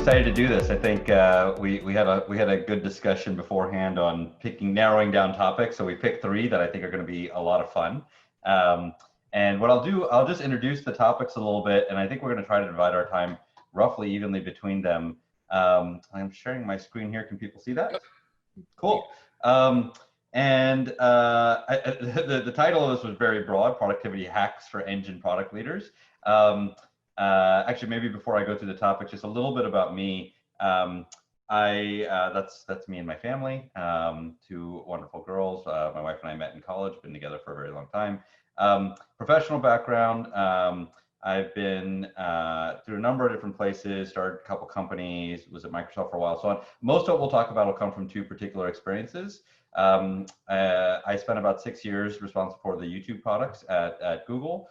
excited to do this. I think we had a good discussion beforehand on narrowing down topics. So we picked three that I think are going to be a lot of fun. And what I'll do, I'll just introduce the topics a little bit, and I think we're going to try to divide our time roughly evenly between them. I'm sharing my screen here. Can people see that? Yep. Cool. The title of this was very broad: productivity hacks for engine product leaders. Actually, maybe before I go through the topic, just a little bit about me. That's me and my family. Two wonderful girls. My wife and I met in college. Been together for a very long time. Professional background. I've been through a number of different places. Started a couple companies. Was at Microsoft for a while. So on. Most of what we'll talk about will come from two particular experiences. I spent about 6 years responsible for the YouTube products at Google.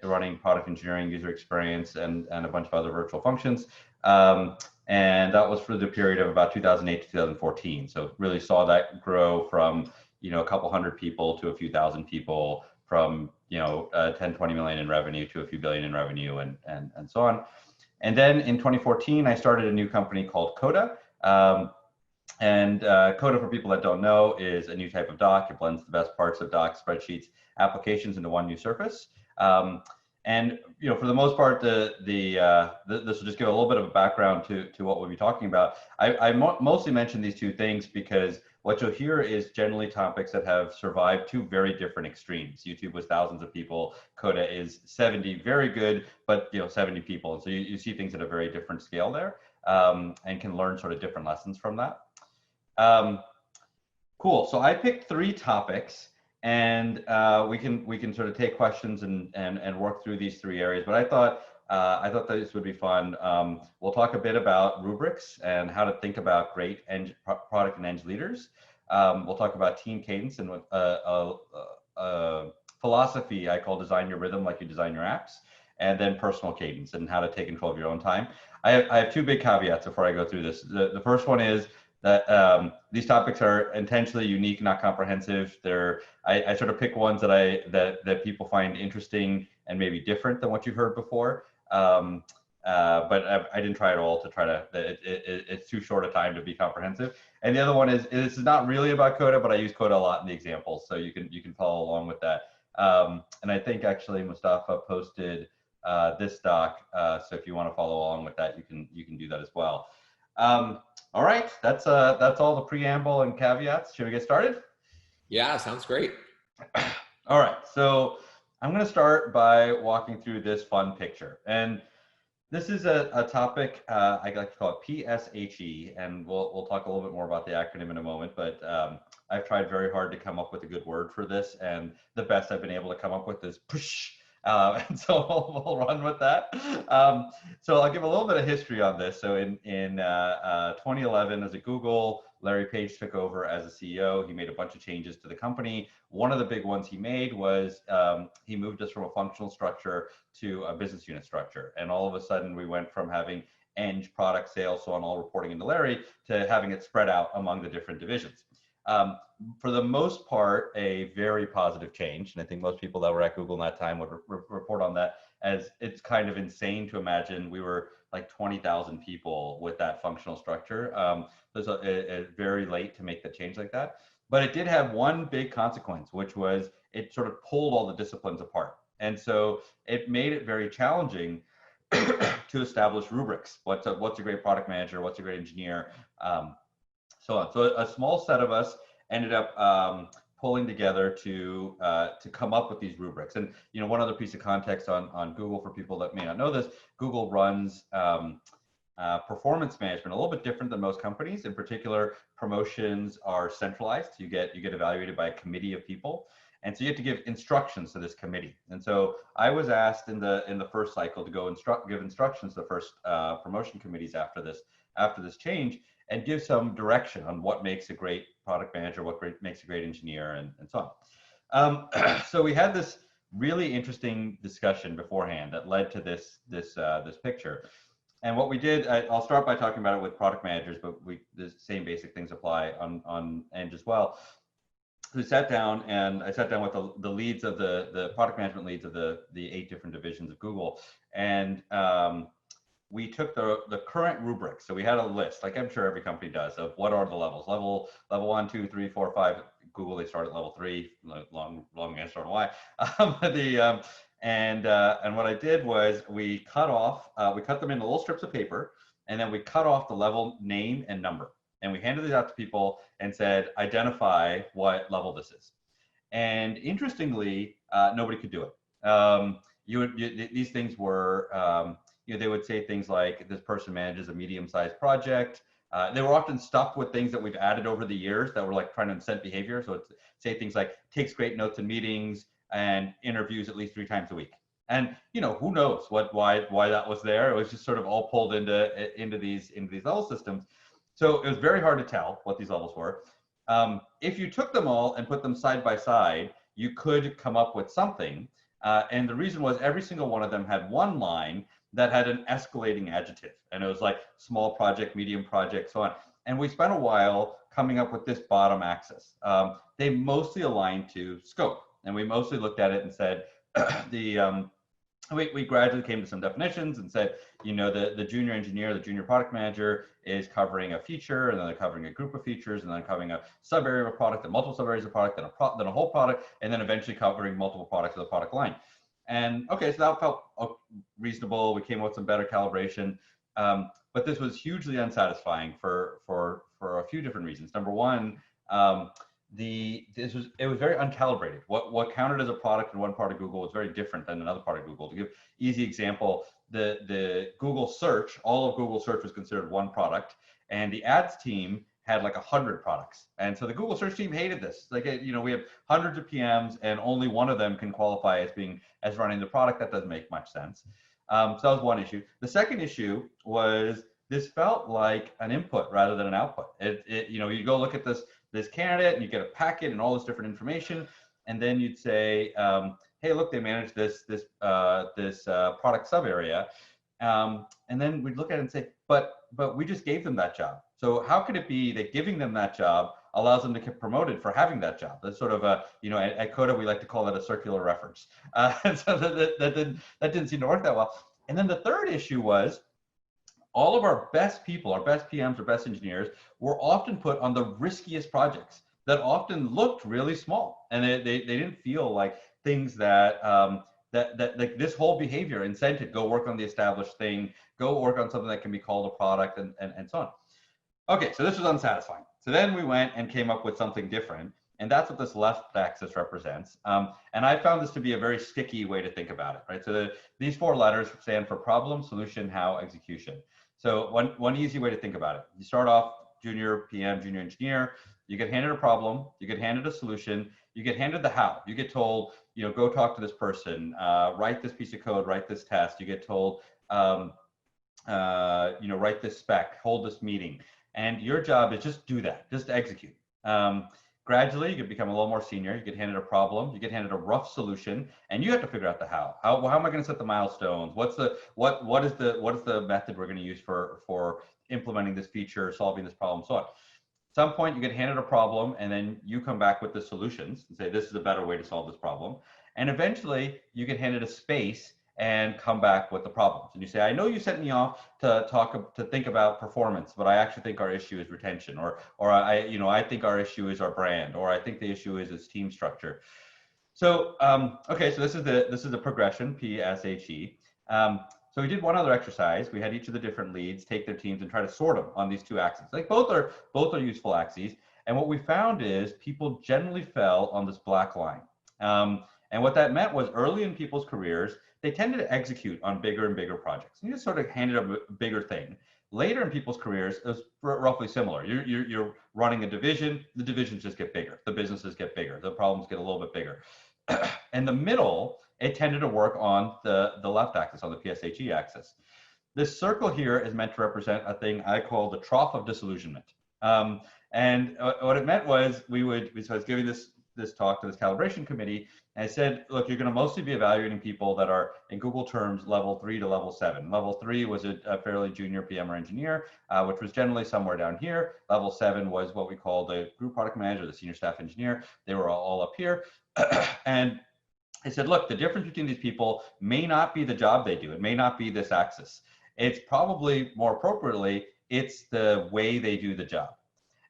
Running product engineering, user experience, and a bunch of other virtual functions. And that was for the period of about 2008 to 2014. So really saw that grow from, a couple hundred people to a few thousand people, from, 10, 20 million in revenue to a few billion in revenue, and so on. And then in 2014, I started a new company called Coda. Coda, for people that don't know, is a new type of doc. It blends the best parts of docs, spreadsheets, applications into one new surface. And for the most part, this will just give a little bit of a background to what we'll be talking about. I mostly mention these two things because what you'll hear is generally topics that have survived two very different extremes. YouTube was thousands of people. Coda is 70, very good, but 70 people. And so you see things at a very different scale there, and can learn sort of different lessons from that. Cool. So I picked three topics. And we can sort of take questions and work through these three areas. But I thought that this would be fun. We'll talk a bit about rubrics and how to think about great product and eng leaders. We'll talk about team cadence and a philosophy I call design your rhythm like you design your apps, and then personal cadence and how to take control of your own time. I have two big caveats before I go through this. The first one is that these topics are intentionally unique, not comprehensive. I sort of pick ones that people find interesting and maybe different than what you've heard before. But I didn't try at all to try to. It's too short a time to be comprehensive. And the other one is this is not really about Coda, but I use Coda a lot in the examples, so you can follow along with that. And I think actually Mustafa posted this doc, so if you want to follow along with that, you can do that as well. All right, that's all the preamble and caveats. Should we get started? Yeah, sounds great. All right, so I'm going to start by walking through this fun picture. And this is a topic I like to call it PSHE, and we'll talk a little bit more about the acronym in a moment, but I've tried very hard to come up with a good word for this, and the best I've been able to come up with is push. And so we'll run with that. So I'll give a little bit of history on this. So in 2011, as a Google, Larry Page took over as a CEO. He made a bunch of changes to the company. One of the big ones he made was he moved us from a functional structure to a business unit structure. And all of a sudden, we went from having eng, product, sales, so on, all reporting into Larry, to having it spread out among the different divisions. For the most part, a very positive change. And I think most people that were at Google in that time would report on that, as it's kind of insane to imagine we were like 20,000 people with that functional structure. So it's very late to make the change like that. But it did have one big consequence, which was it sort of pulled all the disciplines apart. And so it made it very challenging to establish rubrics. What's a great product manager? What's a great engineer? So on. So a small set of us ended up pulling together to come up with these rubrics. And one other piece of context on Google for people that may not know this: Google runs performance management a little bit different than most companies. In particular, promotions are centralized. You get evaluated by a committee of people, and so you have to give instructions to this committee. And so I was asked in the first cycle to go give instructions to the first promotion committees after this change, and give some direction on what makes a great product manager, what makes a great engineer, and so on. So we had this really interesting discussion beforehand that led to this picture. And what we did, I'll start by talking about it with product managers, but the same basic things apply on Eng as well. We sat down, and I sat down with the leads of the product management leads of the 8 different divisions of Google, and we took the current rubric. So we had a list, like I'm sure every company does, of what are the levels. Level 1, 2, 3, 4, 5. Google, they start at level 3. Long answer on why. And what I did was we cut them into little strips of paper, and then we cut off the level name and number. And we handed these out to people and said, identify what level this is. And interestingly, nobody could do it. These things were, they would say things like, this person manages a medium-sized project. They were often stuck with things that we've added over the years that were like trying to incent behavior. So it's say things like, takes great notes in meetings and interviews at least 3 times a week. And who knows why that was there. It was just sort of all pulled into these level systems. So it was very hard to tell what these levels were. If you took them all and put them side by side, you could come up with something. And the reason was every single one of them had one line that had an escalating adjective. And it was like small project, medium project, so on. And we spent a while coming up with this bottom axis. They mostly aligned to scope. And we mostly looked at it and said, we gradually came to some definitions and said, the junior engineer, the junior product manager is covering a feature, and then they're covering a group of features, and then covering a sub area of a product, and multiple sub areas of a product, then a whole product, and then eventually covering multiple products of the product line. And okay, so that felt reasonable. We came up with some better calibration, but this was hugely unsatisfying for a few different reasons. Number one, it was very uncalibrated. What counted as a product in one part of Google was very different than another part of Google. To give easy example, the Google search, all of Google search was considered one product, and the ads team had like 100 products. And so the Google search team hated this. Like, we have hundreds of PMs and only one of them can qualify as running the product. That doesn't make much sense. So that was one issue. The second issue was this felt like an input rather than an output. You go look at this candidate and you get a packet and all this different information, and then you'd say, hey, look, they manage this product sub area, and then we'd look at it and say, but we just gave them that job. So how could it be that giving them that job allows them to get promoted for having that job? That's sort of at Coda, we like to call that a circular reference. So that didn't seem to work that well. And then the third issue was, all of our best people, our best PMs, our best engineers, were often put on the riskiest projects that often looked really small, and they didn't feel like things that like this whole behavior incented, go work on the established thing, go work on something that can be called a product, and so on. Okay, so this was unsatisfying. So then we went and came up with something different, and that's what this left axis represents. And I found this to be a very sticky way to think about it, right? So these 4 letters stand for problem, solution, how, execution. So one easy way to think about it: you start off junior PM, junior engineer, you get handed a problem, you get handed a solution, you get handed the how. You get told, go talk to this person, write this piece of code, write this test. You get told, write this spec, hold this meeting. And your job is just do that, just execute. Gradually, you can become a little more senior. You get handed a problem, you get handed a rough solution, and you have to figure out the how. How am I going to set the milestones? What is the method we're going to use for implementing this feature, solving this problem, so on. At some point, you get handed a problem, and then you come back with the solutions and say, this is a better way to solve this problem. And eventually, you get handed a space and come back with the problems. And you say, I know you sent me off to think about performance, but I actually think our issue is retention, or I think our issue is our brand, or I think the issue is its team structure. So okay, so this is the progression, PSHE. So we did one other exercise. We had each of the different leads take their teams and try to sort them on these 2 axes. Like both are useful axes. And what we found is people generally fell on this black line. And what that meant was, early in people's careers, they tended to execute on bigger and bigger projects. You just sort of handed them a bigger thing. Later in people's careers, it was roughly similar. You're running a division, the divisions just get bigger, the businesses get bigger, the problems get a little bit bigger. In the middle, it tended to work on the left axis, on the PSHE axis. This circle here is meant to represent a thing I call the Trough of Disillusionment. And what it meant was, so I was giving this talk to this calibration committee, and I said, look, you're going to mostly be evaluating people that are, in Google terms, level 3 to level 7. Level 3 was a fairly junior PM or engineer, which was generally somewhere down here. Level 7 was what we call the group product manager, the senior staff engineer. They were all up here. And I said, look, the difference between these people may not be the job they do. It may not be this axis. It's probably more appropriately, it's the way they do the job.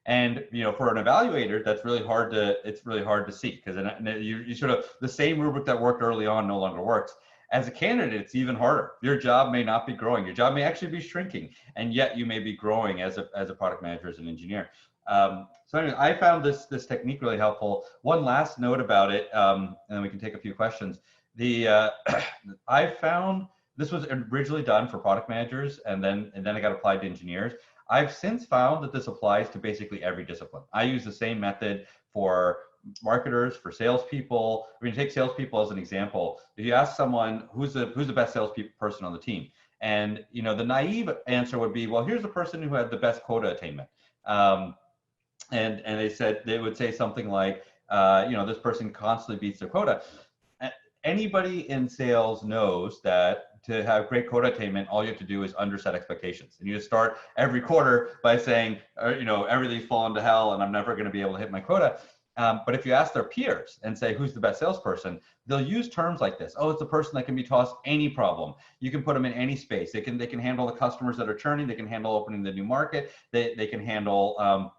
And for an evaluator, that's really hard to see, because you sort of, the same rubric that worked early on no longer works. As a candidate, it's even harder. Your job may not be growing. Your job may actually be shrinking, and yet you may be growing as a product manager, as an engineer. So anyway, I found this technique really helpful. One last note about it, and then we can take a few questions. I found this was originally done for product managers, and then it got applied to engineers. I've since found that this applies to basically every discipline. I use the same method for marketers, for salespeople. We're going to take salespeople as an example. If you ask someone who's the best salesperson on the team, and the naive answer would be, well, here's the person who had the best quota attainment. And they would say something like, this person constantly beats their quota. Anybody in sales knows that to have great quota attainment, all you have to do is underset expectations. And you just start every quarter by saying, everything's fallen to hell and I'm never going to be able to hit my quota. But if you ask their peers and say, who's the best salesperson, they'll use terms like this. Oh, it's the person that can be tossed any problem. You can put them in any space. They can handle the customers that are churning. They can handle opening the new market. They can handle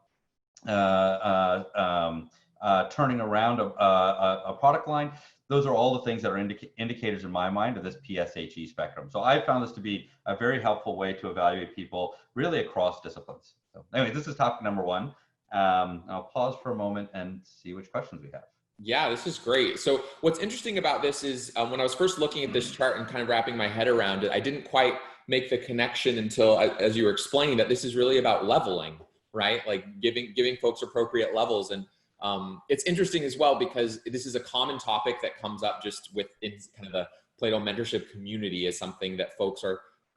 turning around a product line. Those are all the things that are indicators in my mind of this PSHE spectrum. So I found this to be a very helpful way to evaluate people really across disciplines. So anyway, this is topic number one. I'll pause for a moment and see which questions we have. Yeah, this is great. So what's interesting about this is when I was first looking at this chart and kind of wrapping my head around it, I didn't quite make the connection until, as you were explaining, that this is really about leveling, right? Like giving folks appropriate levels. And it's interesting as well, because this is a common topic that comes up just within kind of the Plato mentorship community, as something that folks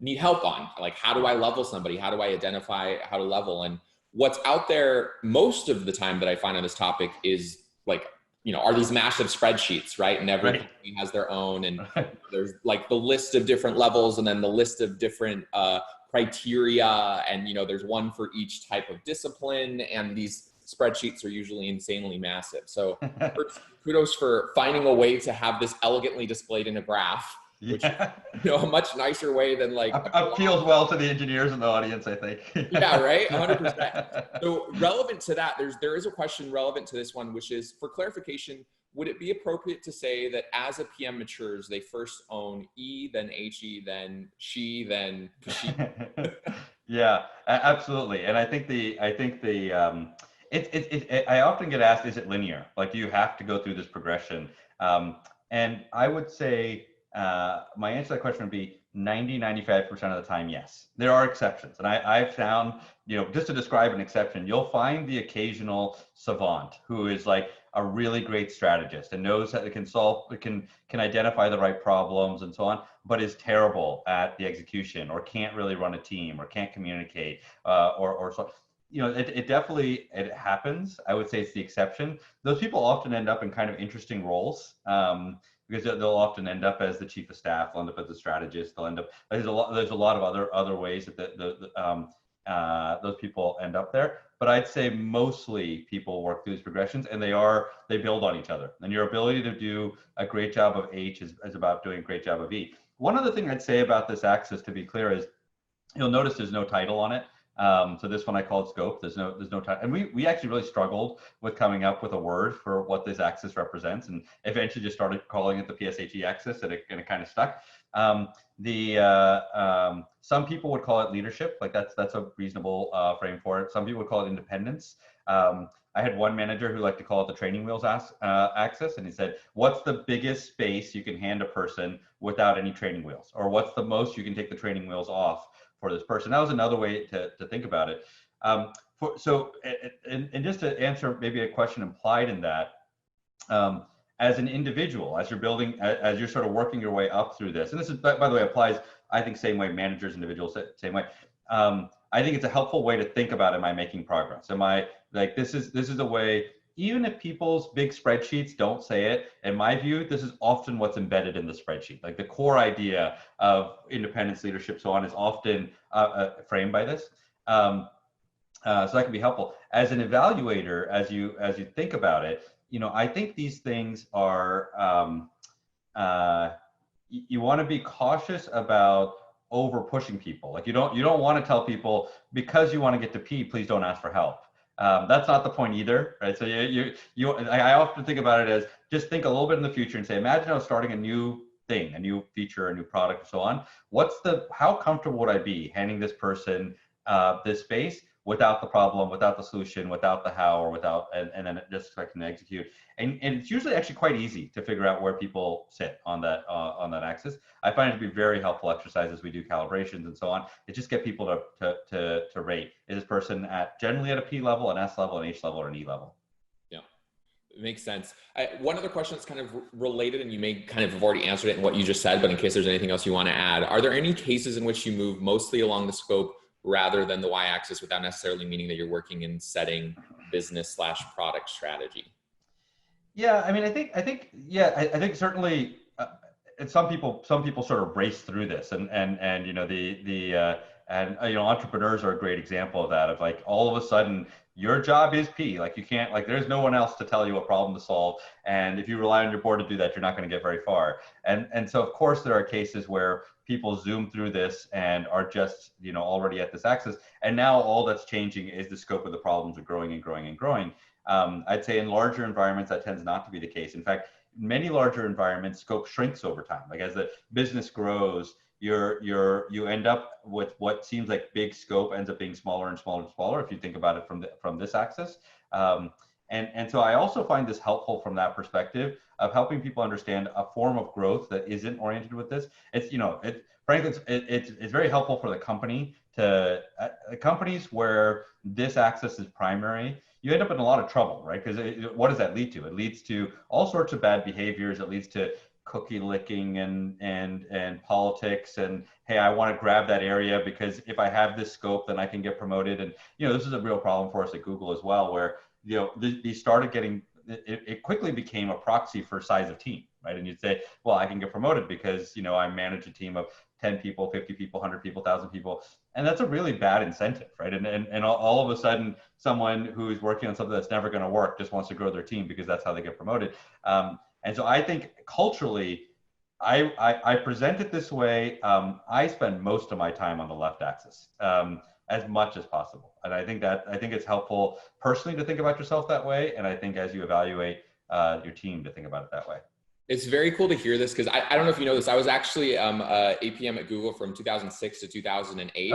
need help on. Like, how do I level somebody? How do I identify how to level? And what's out there most of the time that I find on this topic is like, are these massive spreadsheets, right? And every company has their own, and there's like the list of different levels, and then the list of different criteria, and there's one for each type of discipline, and these spreadsheets are usually insanely massive. So kudos for finding a way to have this elegantly displayed in a graph, which a much nicer way than like appeals well to the engineers in the audience, I think. Yeah, right. 100%. So relevant to that, there is a question relevant to this one, which is, for clarification, would it be appropriate to say that as a PM matures, they first own E, then HE, then she, then she? Yeah, absolutely. And I often get asked, is it linear? Like, do you have to go through this progression? And I would say my answer to that question would be 95% of the time, yes. There are exceptions. And I've found, just to describe an exception, you'll find the occasional savant who is like a really great strategist and knows that it can identify the right problems and so on, but is terrible at the execution, or can't really run a team, or can't communicate, or so. It happens. I would say it's the exception. Those people often end up in kind of interesting roles, because they'll often end up as the chief of staff, they'll end up as the strategist, they'll end up, there's a lot of other ways that those people end up there. But I'd say mostly people work through these progressions, and they build on each other. And your ability to do a great job of H is about doing a great job of E. One other thing I'd say about this axis, to be clear, is you'll notice there's no title on it. So this one I called scope. There's no title, and we actually really struggled with coming up with a word for what this axis represents, and eventually just started calling it the PSHE axis, and it kind of stuck. Some people would call it leadership, like that's a reasonable frame for it. Some people would call it independence. I had one manager who liked to call it the training wheels axis, and he said, what's the biggest space you can hand a person without any training wheels, or what's the most you can take the training wheels off for this person? That was another way to think about it. And just to answer maybe a question implied in that, as an individual, as you're sort of working your way up through this, and this is, by the way, applies, I think, same way, managers, individuals, same way. I think it's a helpful way to think about, am I making progress? Am I, like, this is a way, even if people's big spreadsheets don't say it, in my view, this is often what's embedded in the spreadsheet. Like, the core idea of independence, leadership, so on, is often framed by this. So that can be helpful. As an evaluator, as you think about it, I think these things are, you want to be cautious about over pushing people. Like you don't want to tell people because you want to get to P, please don't ask for help. That's not the point either, right? So I often think about it as just think a little bit in the future and say, imagine I was starting a new thing, a new feature, a new product, and so on. How comfortable would I be handing this person this space without the problem, without the solution, without the how, or and then just expecting to execute. And it's usually actually quite easy to figure out where people sit on that axis. I find it to be very helpful exercise as we do calibrations and so on. It just get people to rate, is this person generally at a P level, an S level, an H level, or an E level? Yeah, it makes sense. One other question that's kind of related, and you may kind of have already answered it in what you just said, but in case there's anything else you want to add, are there any cases in which you move mostly along the scope rather than the y-axis without necessarily meaning that you're working in setting business/product strategy? Yeah, I mean, I think certainly, some people sort of race through this, and you know entrepreneurs are a great example of that. Of like all of a sudden your job is P, like you can't, like there's no one else to tell you a problem to solve, and if you rely on your board to do that, you're not going to get very far. And so of course there are cases where people zoom through this and are just already at this axis, and now all that's changing is the scope of the problems are growing and growing and growing. I'd say in larger environments that tends not to be the case. In fact, in many larger environments, scope shrinks over time. Like as the business grows, you end up with what seems like big scope ends up being smaller and smaller and smaller if you think about it from this axis. And so I also find this helpful from that perspective of helping people understand a form of growth that isn't oriented with this. Frankly, it's very helpful for the company to companies where this axis is primary. You end up in a lot of trouble, right? Because what does that lead to? It leads to all sorts of bad behaviors. It leads to cookie licking and politics, and hey, I want to grab that area because if I have this scope, then I can get promoted. And this is a real problem for us at Google as well, where these started getting, it quickly became a proxy for size of team, right? And you'd say, well, I can get promoted because I manage a team of 10 people, 50 people, 100 people, 1,000 people. And that's a really bad incentive, right? And all of a sudden, someone who's working on something that's never going to work just wants to grow their team because that's how they get promoted. And so I think culturally, I present it this way. I spend most of my time on the left axis as much as possible. And I think it's helpful personally to think about yourself that way. And I think as you evaluate your team to think about it that way. It's very cool to hear this because I don't know if you know this. I was actually APM at Google from 2006 to 2008,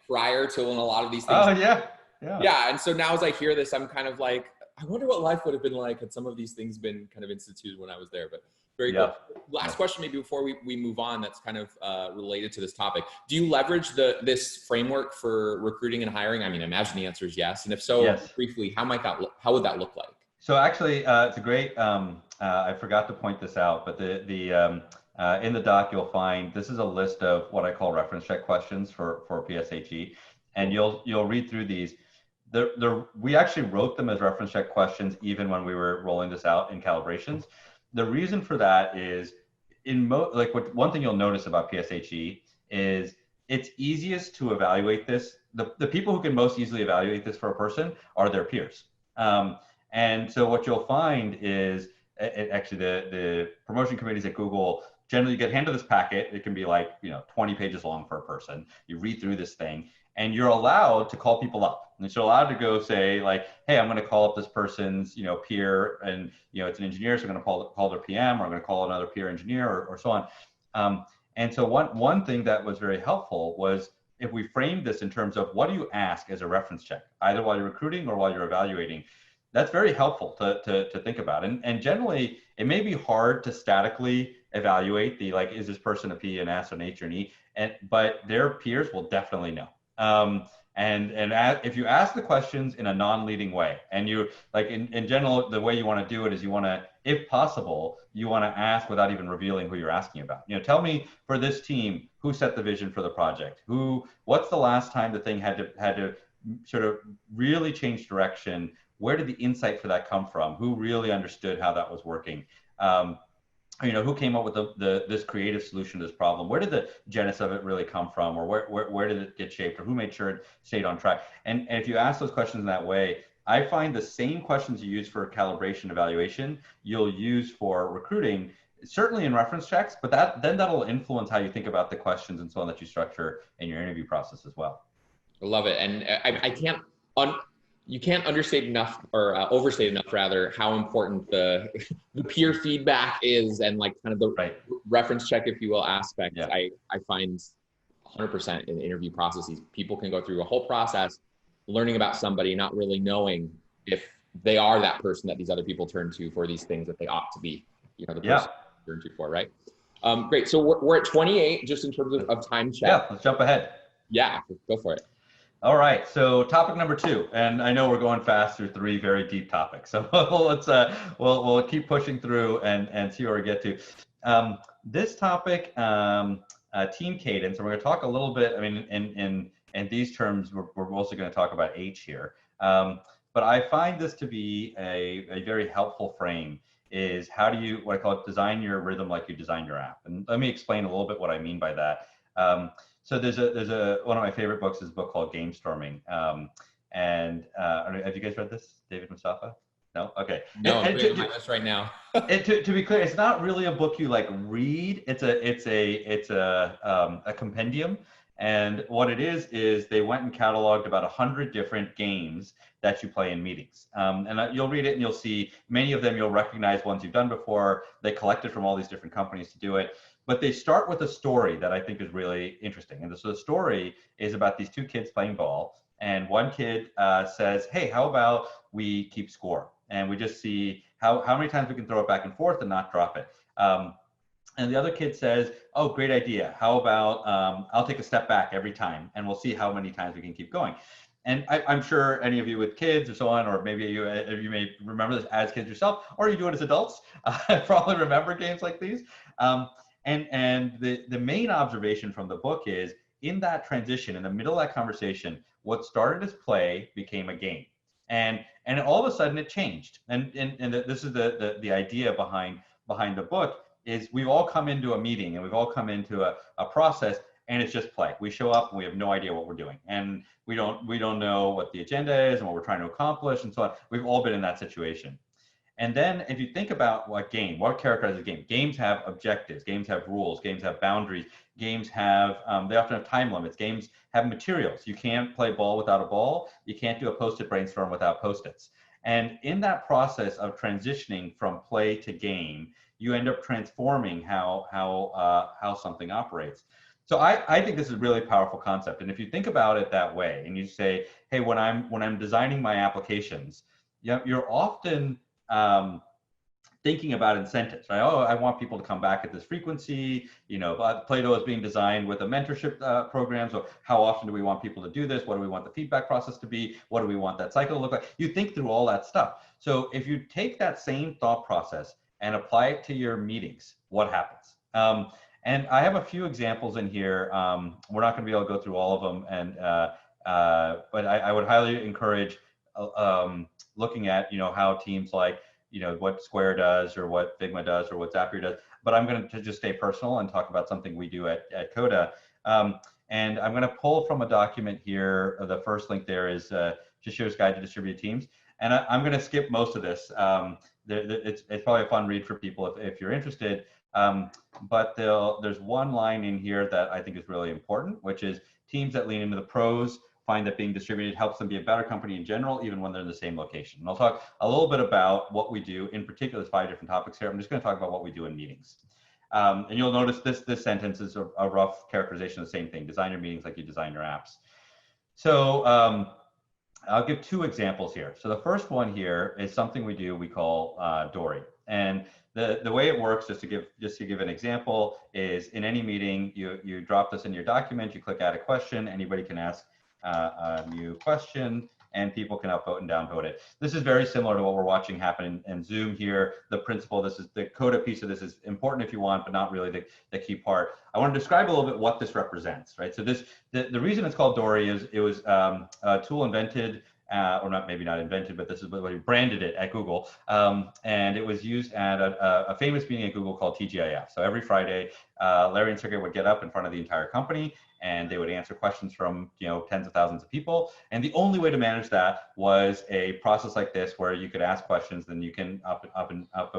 prior to when a lot of these things. Oh, yeah. Yeah. And so now as I hear this, I'm kind of like, I wonder what life would have been like had some of these things been kind of instituted when I was there. But very cool. Last question, maybe before we move on, that's kind of related to this topic. Do you leverage this framework for recruiting and hiring? I mean, I imagine the answer is yes. And if so, briefly, how would that look like? So actually, it's a great, I forgot to point this out, but in the doc, you'll find, this is a list of what I call reference check questions for PSHE. And you'll read through these. We actually wrote them as reference check questions even when we were rolling this out in calibrations. The reason for that is, one thing you'll notice about PSHE is it's easiest to evaluate this. The people who can most easily evaluate this for a person are their peers. And so what you'll find is, actually the promotion committees at Google generally get handed this packet. It can be like 20 pages long for a person. You read through this thing, and you're allowed to call people up. And so you're allowed to go say like, hey, I'm going to call up this person's peer, and it's an engineer, so I'm going to call their PM, or I'm going to call another peer engineer, or so on. And so one thing that was very helpful was if we framed this in terms of what do you ask as a reference check, either while you're recruiting or while you're evaluating. That's very helpful to think about. And generally, it may be hard to statically evaluate is this person a P, an S, an H, or an E? But their peers will definitely know. If you ask the questions in a non-leading way, and you in general, the way you want to do it is you want to, if possible, you want to ask without even revealing who you're asking about. Tell me, for this team, who set the vision for the project? What's the last time the thing had to sort of really change direction? Where did the insight for that come from? Who really understood how that was working? Who came up with this creative solution to this problem? Where did the genesis of it really come from? Or where did it get shaped? Or who made sure it stayed on track? And if you ask those questions in that way, I find the same questions you use for calibration evaluation, you'll use for recruiting. certainly in reference checks, but then that'll influence how you think about the questions and so on that you structure in your interview process as well. I love it. And you can't understate enough, or overstate enough rather, how important the peer feedback is, and like kind of the Right. reference check, if you will, aspect. Yeah. I find 100% in interview processes, people can go through a whole process learning about somebody, not really knowing if they are that person that these other people turn to for these things that they ought to be, the person to turn to for, right? Great. So we're at 28, just in terms of time check. Yeah, let's jump ahead. Yeah, go for it. All right, so topic number 2, and I know we're going fast through 3 very deep topics, so let's we'll keep pushing through and see where we get to. This topic, team cadence, and we're going to talk a little bit. I mean, in these terms, we're mostly going to talk about H here, but I find this to be a very helpful frame. Is how do you, what I call it, design your rhythm like you design your app, and let me explain a little bit what I mean by that. So there's one of my favorite books is a book called Game Storming. And have you guys read this, David, Mustafa? No? Okay. No, I'm reading my list right now. To be clear, it's not really a book you like read. It's a compendium. And what it is they went and cataloged about 100 different games that you play in meetings. And you'll read it and you'll see many of them, you'll recognize ones you've done before. They collected from all these different companies to do it. But they start with a story that I think is really interesting. And so the story is about these 2 kids playing ball. And one kid says, hey, how about we keep score? And we just see how many times we can throw it back and forth and not drop it. And the other kid says, oh, great idea. How about I'll take a step back every time and we'll see how many times we can keep going. And I'm sure any of you with kids or so on, or maybe you may remember this as kids yourself, or you do it as adults, probably remember games like these. And the main observation from the book is in that transition, in the middle of that conversation, what started as play became a game. And all of a sudden it changed. And this is the idea behind the book is we've all come into a meeting and we've all come into a process and it's just play. We show up and we have no idea what we're doing. And we don't know what the agenda is and what we're trying to accomplish and so on. We've all been in that situation. And then if you think about what characterizes a game, games have objectives, games have rules, games have boundaries, games have, they often have time limits, games have materials. You can't play ball without a ball. You can't do a Post-it brainstorm without Post-its. And in that process of transitioning from play to game, you end up transforming how something operates. So I think this is a really powerful concept. And if you think about it that way, and you say, hey, when I'm designing my applications, you're often thinking about incentives, right? Oh, I want people to come back at this frequency. Plato is being designed with a mentorship program. So how often do we want people to do this? What do we want the feedback process to be? What do we want that cycle to look like? You think through all that stuff. So if you take that same thought process and apply it to your meetings, what happens? And I have a few examples in here. We're not going to be able to go through all of them, but I would highly encourage looking at how teams like what Square does or what Figma does or what Zapier does. But I'm going to just stay personal and talk about something we do at Coda. And I'm going to pull from a document here. The first link there is Shishir's Guide to Distributed Teams. And I'm going to skip most of this. It's probably a fun read for people if you're interested. But there's one line in here that I think is really important, which is teams that lean into the pros find that being distributed helps them be a better company in general, even when they're in the same location. And I'll talk a little bit about what we do. In particular, there's 5 different topics here. I'm just going to talk about what we do in meetings. And you'll notice this sentence is a rough characterization of the same thing. Design your meetings like you design your apps. So I'll give 2 examples here. So the first one here is something we call Dory. And the way it works, just to give an example, is in any meeting, you drop this in your document, you click add a question, anybody can ask a new question, and people can upvote and downvote it. This is very similar to what we're watching happen in Zoom here. The principle, this is the Coda piece of this is important if you want, but not really the key part. I want to describe a little bit what this represents, right? So the reason it's called Dory is it was a tool invented or not, maybe not invented, but this is what he branded it at Google. And it was used at a famous meeting at Google called TGIF. So every Friday, Larry and Sergey would get up in front of the entire company, and they would answer questions from tens of thousands of people. And the only way to manage that was a process like this, where you could ask questions, then you can upvote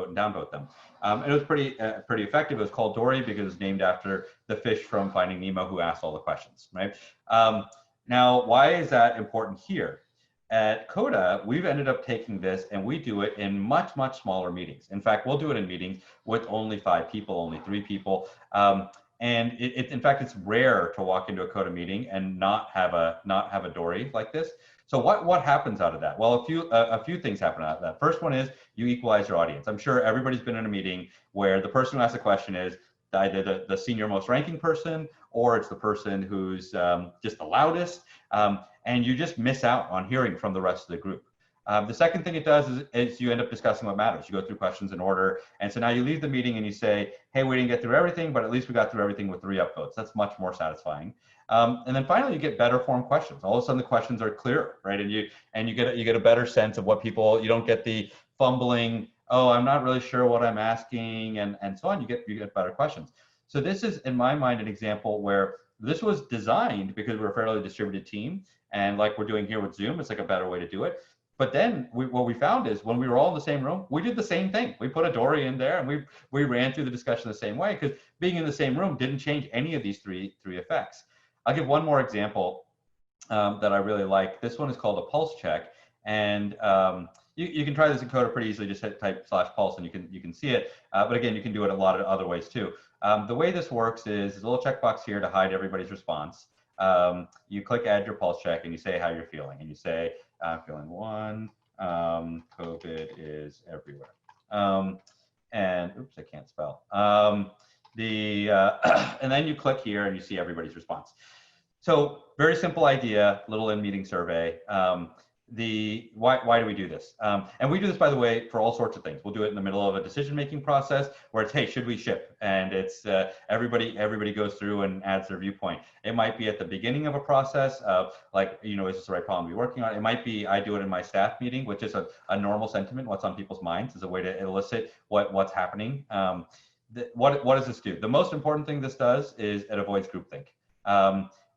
and downvote them. And it was pretty effective. It was called Dory because it was named after the fish from Finding Nemo who asked all the questions, right? Now, why is that important here? At Coda, we've ended up taking this and we do it in much, much smaller meetings. In fact, we'll do it in meetings with only 5 people, only 3 people. And in fact, it's rare to walk into a Coda meeting and not have a Dory like this. So what happens out of that? Well, a few things happen out of that. First one is you equalize your audience. I'm sure everybody's been in a meeting where the person who asks the question is either the senior most ranking person, or it's the person who's just the loudest, and you just miss out on hearing from the rest of the group. The second thing it does is you end up discussing what matters. You go through questions in order. And so now you leave the meeting and you say, hey, we didn't get through everything, but at least we got through everything with 3 upvotes. That's much more satisfying. And then finally, you get better formed questions. All of a sudden the questions are clearer, right? And you get a better sense of what people, you don't get the fumbling, oh, I'm not really sure what I'm asking, and so on. You get better questions. So this is, in my mind, an example where this was designed because we're a fairly distributed team. And like we're doing here with Zoom, it's like a better way to do it. But then what we found is when we were all in the same room, we did the same thing. We put a Dory in there and we ran through the discussion the same way, because being in the same room didn't change any of these three effects. I'll give one more example that I really like. This one is called a pulse check. And you can try this in Coda pretty easily. Just type /pulse and you can see it. But again, you can do it a lot of other ways too. The way this works is there's a little checkbox here to hide everybody's response. You click add your pulse check and you say how you're feeling. And you say, I'm feeling 1, COVID is everywhere. And oops, I can't spell. And then you click here and you see everybody's response. So very simple idea, little in-meeting survey. Why do we do this? And we do this, by the way, for all sorts of things. We'll do it in the middle of a decision-making process where it's, hey, should we ship? And it's everybody goes through and adds their viewpoint. It might be at the beginning of a process of like, is this the right problem to be working on? It might be, I do it in my staff meeting, which is a normal sentiment. What's on people's minds is a way to elicit what's happening. What does this do? The most important thing this does is it avoids groupthink.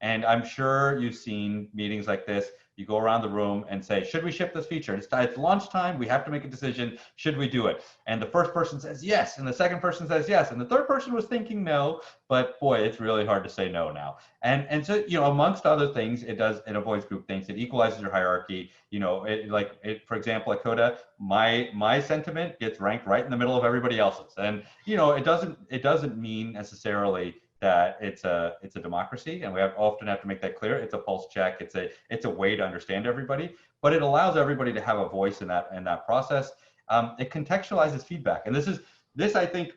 And I'm sure you've seen meetings like this. You go around the room and say, should we ship this feature? It's lunchtime. We have to make a decision. Should we do it? And the first person says yes. And the second person says yes. And the third person was thinking no. But boy, it's really hard to say no now. And so, amongst other things, it avoids groupthink. It equalizes your hierarchy. For example, at Coda, my sentiment gets ranked right in the middle of everybody else's. And, it doesn't mean necessarily that it's a democracy, and we often have to make that clear. It's a pulse check. It's a way to understand everybody, but it allows everybody to have a voice in that process. It contextualizes feedback, and this I think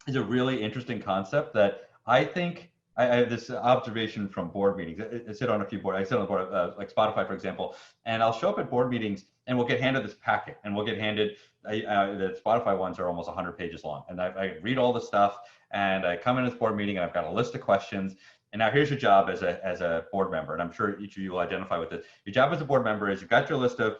is a really interesting concept that I think I have this observation from board meetings. I sit on a few boards. I sit on the board like Spotify, for example, and I'll show up at board meetings and we'll get handed this packet, and we'll get handed the Spotify ones are almost 100 pages long, and I read all the stuff. And I come in this board meeting and I've got a list of questions. And now here's your job as a board member. And I'm sure each of you will identify with this. Your job as a board member is you've got your list of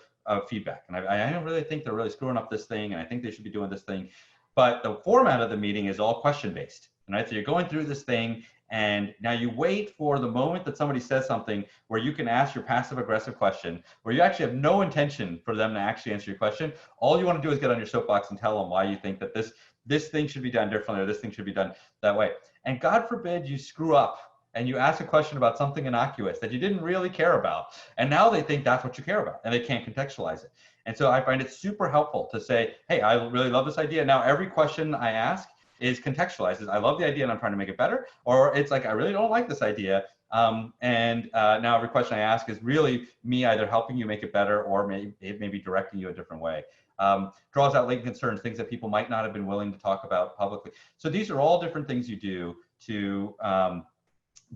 feedback. And I don't really think they're really screwing up this thing. And I think they should be doing this thing. But the format of the meeting is all question-based. Right? So you're going through this thing. And now you wait for the moment that somebody says something where you can ask your passive-aggressive question, where you actually have no intention for them to actually answer your question. All you want to do is get on your soapbox and tell them why you think that this thing should be done differently, or this thing should be done that way. And God forbid you screw up and you ask a question about something innocuous that you didn't really care about. And now they think that's what you care about and they can't contextualize it. And so I find it super helpful to say, hey, I really love this idea. Now every question I ask is contextualized. I love the idea and I'm trying to make it better. Or it's like, I really don't like this idea. Now every question I ask is really me either helping you make it better or maybe directing you a different way. Draws out latent concerns, things that people might not have been willing to talk about publicly. So these are all different things you do to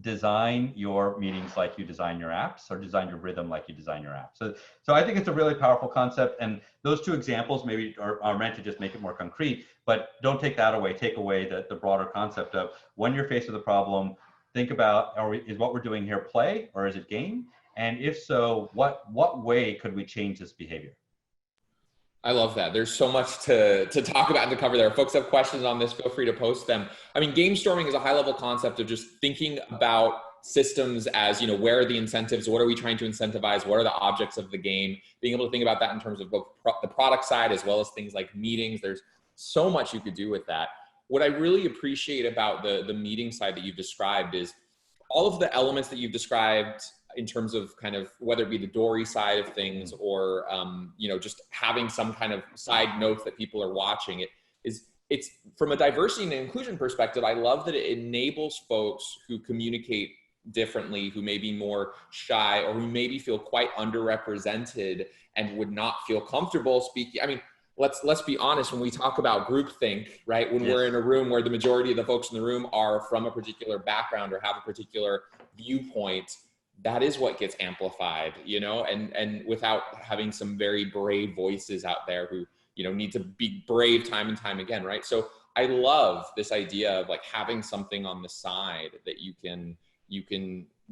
design your meetings like you design your apps, or design your rhythm like you design your apps. So I think it's a really powerful concept. And those two examples maybe are meant to just make it more concrete, but don't take that away. Take away the broader concept of when you're faced with a problem, think about, is what we're doing here play or is it game? And if so, what way could we change this behavior? I love that. There's so much to talk about and to cover there. If folks have questions on this, feel free to post them. I mean, game storming is a high level concept of just thinking about systems as, you know, where are the incentives? What are we trying to incentivize? What are the objects of the game? Being able to think about that in terms of both the product side as well as things like meetings. There's so much you could do with that. What I really appreciate about the meeting side that you've described is all of the elements that you've described in terms of kind of whether it be the Dory side of things or you know, just having some kind of side notes that people are watching. It's from a diversity and inclusion perspective, I love that it enables folks who communicate differently, who may be more shy or who maybe feel quite underrepresented and would not feel comfortable speaking. I mean, let's be honest, when we talk about groupthink, right? When we're in a room where the majority of the folks in the room are from a particular background or have a particular viewpoint, that is what gets amplified, you know, and without having some very brave voices out there who, you know, need to be brave time and time again, right? So I love this idea of like having something on the side that you can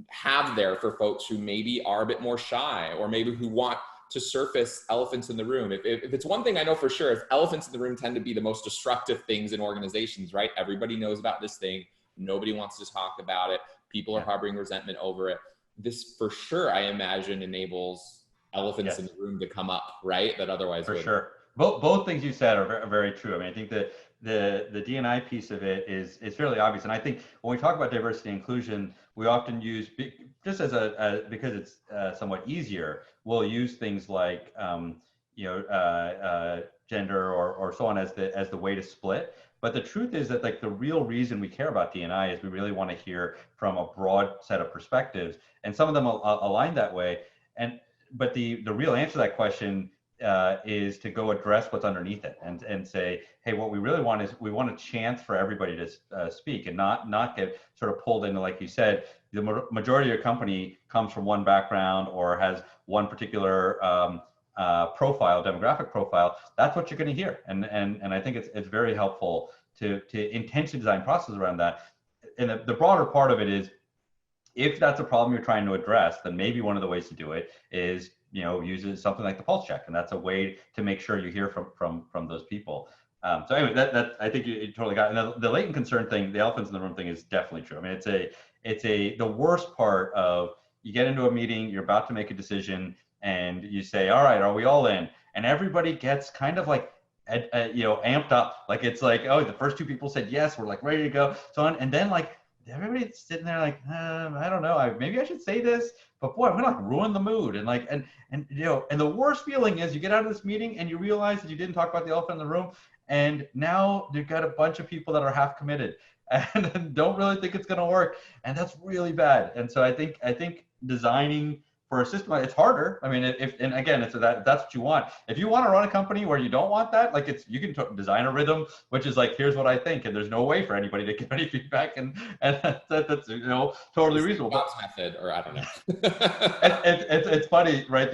have there for folks who maybe are a bit more shy or maybe who want to surface elephants in the room. If it's one thing I know for sure, is elephants in the room tend to be the most destructive things in organizations, right? Everybody knows about this thing. Nobody wants to talk about it. People are harboring resentment over it. This for sure, I imagine, enables elephants in the room to come up, right? That otherwise for would. Sure. Both things you said are very true. I mean, I think that the D&I piece of it is fairly obvious. And I think when we talk about diversity and inclusion, we often use, just as because it's somewhat easier, we'll use things like you know, gender or so on as the way to split. But the truth is that like the real reason we care about D&I is we really want to hear from a broad set of perspectives, and some of them align that way. But the real answer to that question is to go address what's underneath it and say, hey, what we really want is we want a chance for everybody to speak and not get sort of pulled into, like you said, the majority of your company comes from one background or has one particular demographic profile. That's what you're going to hear, and I think it's very helpful to intentionally design processes around that. And the broader part of it is, if that's a problem you're trying to address, then maybe one of the ways to do it is, you know, use something like the pulse check, and that's a way to make sure you hear from those people. So anyway, that I think you totally got it. And the latent concern thing, the elephants in the room thing, is definitely true. I mean, it's the worst part of, you get into a meeting, you're about to make a decision, and you say, all right, are we all in? And everybody gets kind of like, you know, amped up. Like, it's like, oh, the first two people said yes, we're like ready to go. So on, and then like everybody's sitting there like, I don't know, maybe I should say this, but boy, I'm gonna like ruin the mood. And like, and you know, and the worst feeling is you get out of this meeting and you realize that you didn't talk about the elephant in the room, and now you've got a bunch of people that are half committed and don't really think it's gonna work, and that's really bad. And so I think designing for a system, it's harder. I mean, and again, that's what you want. If you want to run a company where you don't want that, like, you can design a rhythm, which is like, here's what I think, and there's no way for anybody to give any feedback, and that's you know, totally reasonable. Jobs method, or I don't know. It's funny, right?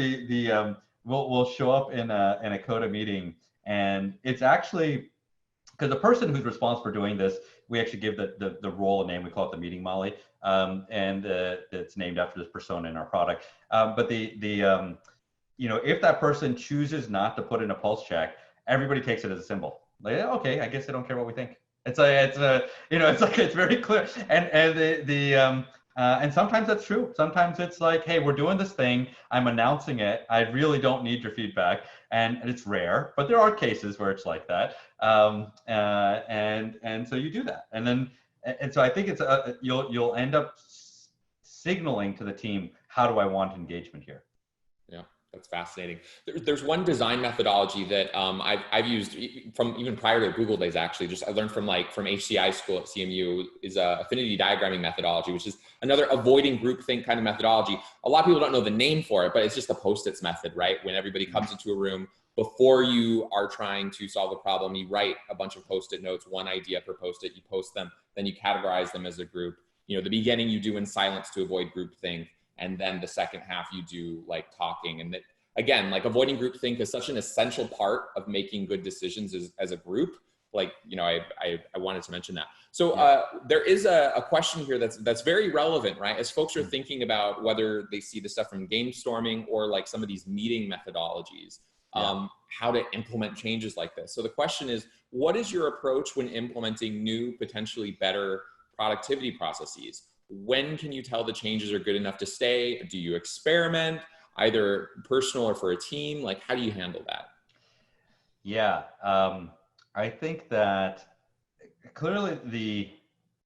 We'll show up in a Coda meeting, and it's actually, because the person who's responsible for doing this, we actually give the role a name. We call it the meeting Molly, and it's named after this persona in our product. But you know, if that person chooses not to put in a pulse check, everybody takes it as a symbol. Like, okay, I guess they don't care what we think. It's you know, it's like, it's very clear. And sometimes that's true. Sometimes it's like, hey, we're doing this thing, I'm announcing it, I really don't need your feedback. And it's rare, but there are cases where it's like that. And so you do that. And so I think it's you'll end up signaling to the team, how do I want engagement here? Yeah, that's fascinating. There's one design methodology that I've used from even prior to Google days, actually. Just I learned from HCI school at CMU, is a affinity diagramming methodology, which is another avoiding groupthink kind of methodology. A lot of people don't know the name for it, but it's just the Post-its method, right? When everybody comes into a room, before you are trying to solve a problem, you write a bunch of Post-it notes, one idea per Post-it, you post them, then you categorize them as a group. You know, the beginning you do in silence to avoid groupthink, and then the second half you do like talking. And that, again, like, avoiding groupthink is such an essential part of making good decisions as a group. like, you know, I wanted to mention that. So there is a question here that's very relevant, right? As folks are thinking about whether they see the stuff from game storming or like some of these meeting methodologies, how to implement changes like this. So the question is, what is your approach when implementing new, potentially better productivity processes? When can you tell the changes are good enough to stay? Do you experiment, either personal or for a team? Like, how do you handle that? Yeah, I think that clearly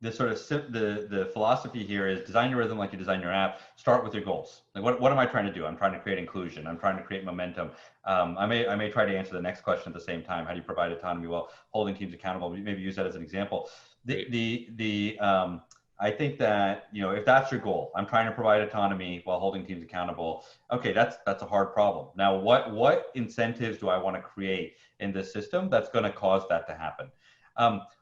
the sort of the philosophy here is design your rhythm like you design your app. Start with your goals. Like, what am I trying to do? I'm trying to create inclusion. I'm trying to create momentum. I may try to answer the next question at the same time. How do you provide autonomy while holding teams accountable? Maybe use that as an example. I think that, you know, if that's your goal, I'm trying to provide autonomy while holding teams accountable. Okay, that's a hard problem. Now, what incentives do I want to create in this system that's going to cause that to happen?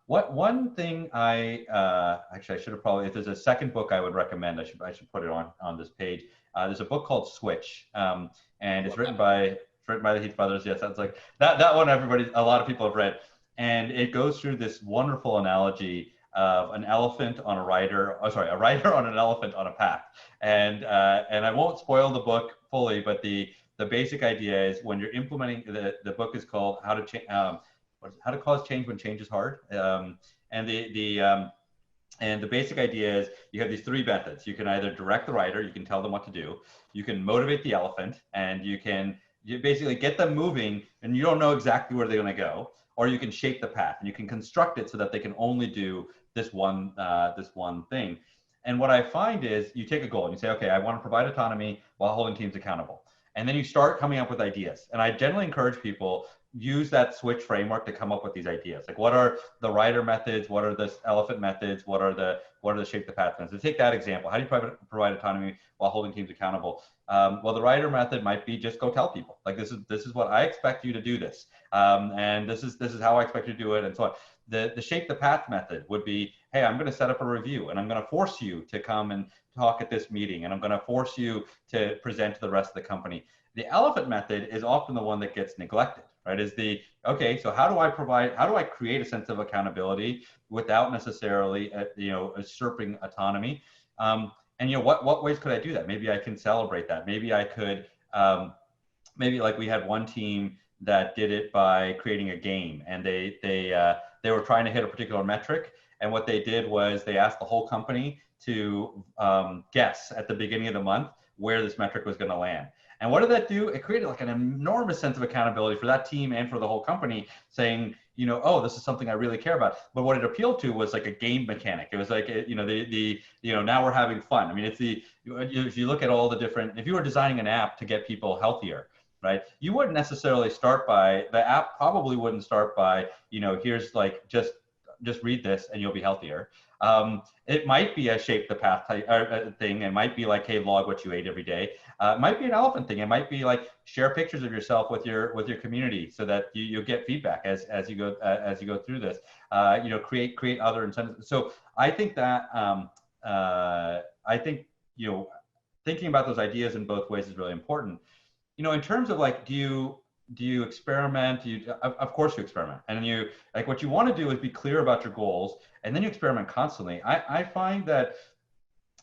One thing actually, I should have probably, if there's a second book I would recommend, I should put it on this page. There's a book called Switch, and it's written by the Heath brothers. Yes, that's like that one. A lot of people have read, and it goes through this wonderful analogy of an elephant on a rider. Oh, sorry, a rider on an elephant on a path. And I won't spoil the book fully, but the basic idea is when you're implementing the book is called How to Cause Change When Change is Hard. And the basic idea is you have these three methods. You can either direct the rider, you can tell them what to do, you can motivate the elephant, and you basically get them moving and you don't know exactly where they're going to go, or you can shape the path and you can construct it so that they can only do this one thing. And what I find is you take a goal and you say, okay, I want to provide autonomy while holding teams accountable. And then you start coming up with ideas. And I generally encourage people use that switch framework to come up with these ideas. Like, what are the rider methods? What are the elephant methods? What are the shape the path methods? So take that example. How do you provide autonomy while holding teams accountable? Well, the rider method might be just go tell people, like, this is what I expect you to do this. And this is how I expect you to do it, and so on. The shape the path method would be, hey, I'm going to set up a review and I'm going to force you to come and talk at this meeting, and I'm going to force you to present to the rest of the company. The elephant method is often the one that gets neglected, right? Okay, so how do I create a sense of accountability without necessarily, usurping autonomy? And what ways could I do that? Maybe I can celebrate that. Maybe I could, maybe like we had one team that did it by creating a game, and they were trying to hit a particular metric. And what they did was they asked the whole company to guess at the beginning of the month where this metric was going to land. And what did that do? It created like an enormous sense of accountability for that team and for the whole company, saying, oh, this is something I really care about. But what it appealed to was like a game mechanic. It was like, now we're having fun. I mean, if you look at all the different, if you were designing an app to get people healthier, right, you wouldn't necessarily the app probably wouldn't start by, here's like, just read this and you'll be healthier. It might be a shape the path thing. It might be like, hey, log what you ate every day. It might be an elephant thing. It might be like, share pictures of yourself with your community so that you'll get feedback as you go through this. Create other incentives. So I think that thinking about those ideas in both ways is really important. In terms of like, do you experiment? Of course you experiment. And then what you want to do is be clear about your goals, and then you experiment constantly. I find that,